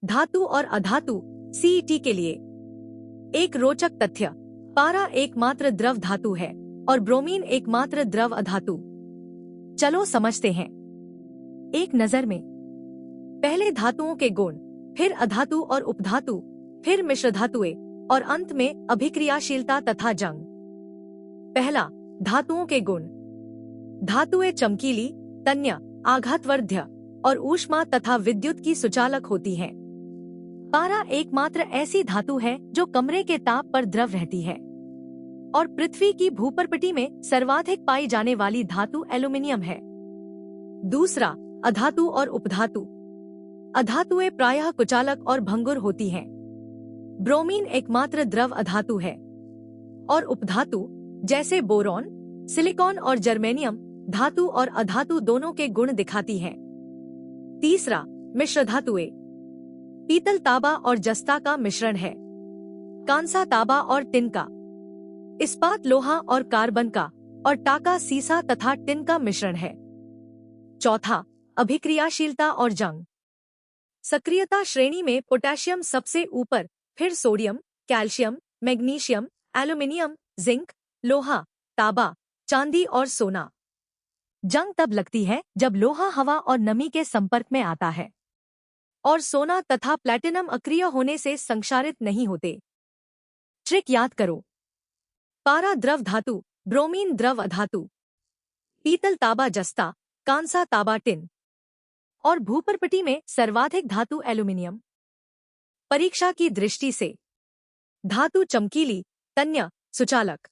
धातु और अधातु सीईटी के लिए एक रोचक तथ्य। पारा एकमात्र द्रव धातु है और ब्रोमीन एकमात्र द्रव अधातु। चलो समझते हैं एक नजर में। पहले धातुओं के गुण, फिर अधातु और उपधातु, फिर मिश्र धातुएं और अंत में अभिक्रियाशीलता तथा जंग। पहला, धातुओं के गुण। धातुएं चमकीली, तन्य, आघातवर्ध्य और ऊष्मा तथा विद्युत की सुचालक होती हैं। पारा एकमात्र ऐसी धातु है जो कमरे के ताप पर द्रव रहती है और पृथ्वी की भूपर्पटी में सर्वाधिक पाई जाने वाली धातु एल्यूमीनियम है। दूसरा, अधातु और उपधातु। अधातुएं प्रायः कुचालक और भंगुर होती हैं। ब्रोमीन एकमात्र द्रव अधातु है और उपधातु जैसे बोरॉन, सिलिकॉन और जर्मेनियम धातु और अधातु दोनों के गुण दिखाती हैं। तीसरा, मिश्र धातुएं। पीतल तांबा और जस्ता का मिश्रण है। कांसा तांबा और टिन का, इस्पात लोहा और कार्बन का, और टाका सीसा तथा टिन का मिश्रण है। चौथा, अभिक्रियाशीलता और जंग। सक्रियता श्रेणी में पोटेशियम सबसे ऊपर, फिर sodium, calcium, magnesium, aluminium, zinc, लोहा, तांबा, चांदी और सोना। जंग तब लगती है जब लोहा हवा और नमी के संपर्क में आता है और सोना तथा प्लैटिनम अक्रिय होने से संक्षारित नहीं होते। ट्रिक याद करो। पारा द्रव धातु, ब्रोमीन द्रव अधातु, पीतल तांबा जस्ता, कांसा तांबा टिन और भूपर्पटी में सर्वाधिक धातु एल्यूमीनियम। परीक्षा की दृष्टि से धातु चमकीली, तन्य, सुचालक।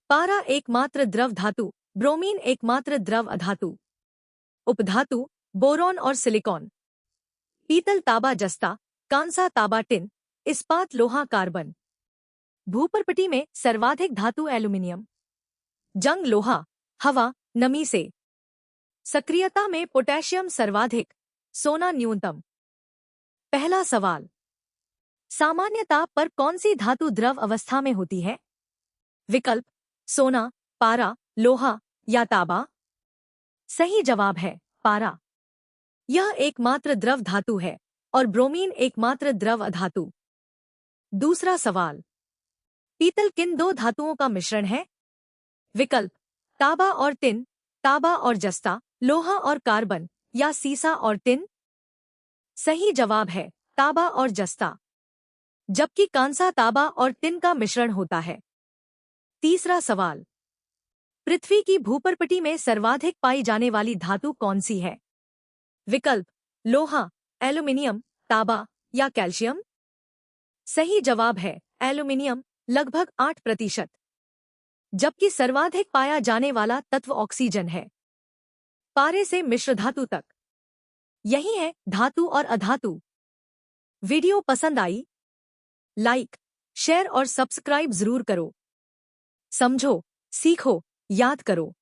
पारा एकमात्र द्रव धातु, ब्रोमीन एकमात्र द्रव अधातु। उपधातु बोरॉन और सिलिकॉन। पीतल तांबा जस्ता, कांसा तांबा टिन, इस्पात लोहा कार्बन। भूपर्पटी में सर्वाधिक धातु एल्यूमीनियम। जंग लोहा, हवा, नमी से। सक्रियता में पोटेशियम सर्वाधिक, सोना न्यूनतम। पहला सवाल, सामान्य ताप पर कौन सी धातु द्रव अवस्था में होती है? विकल्प, सोना, पारा, लोहा या तांबा। सही जवाब है पारा। यह एकमात्र द्रव धातु है और ब्रोमीन एकमात्र द्रव अधातु। दूसरा सवाल, पीतल किन दो धातुओं का मिश्रण है? विकल्प, तांबा और टिन, तांबा और जस्ता, लोहा और कार्बन या सीसा और टिन। सही जवाब है तांबा और जस्ता, जबकि कांसा तांबा और टिन का मिश्रण होता है। तीसरा सवाल, पृथ्वी की भूपर्पटी में सर्वाधिक पाई जाने वाली धातु कौन सी है? विकल्प, लोहा, एल्यूमीनियम, तांबा या कैल्शियम। सही जवाब है एल्यूमीनियम, लगभग 8%, जबकि सर्वाधिक पाया जाने वाला तत्व ऑक्सीजन है। पारे से मिश्र धातु तक यही है धातु और अधातु। वीडियो पसंद आई? लाइक, शेयर और सब्सक्राइब जरूर करो। समझो, सीखो, याद करो।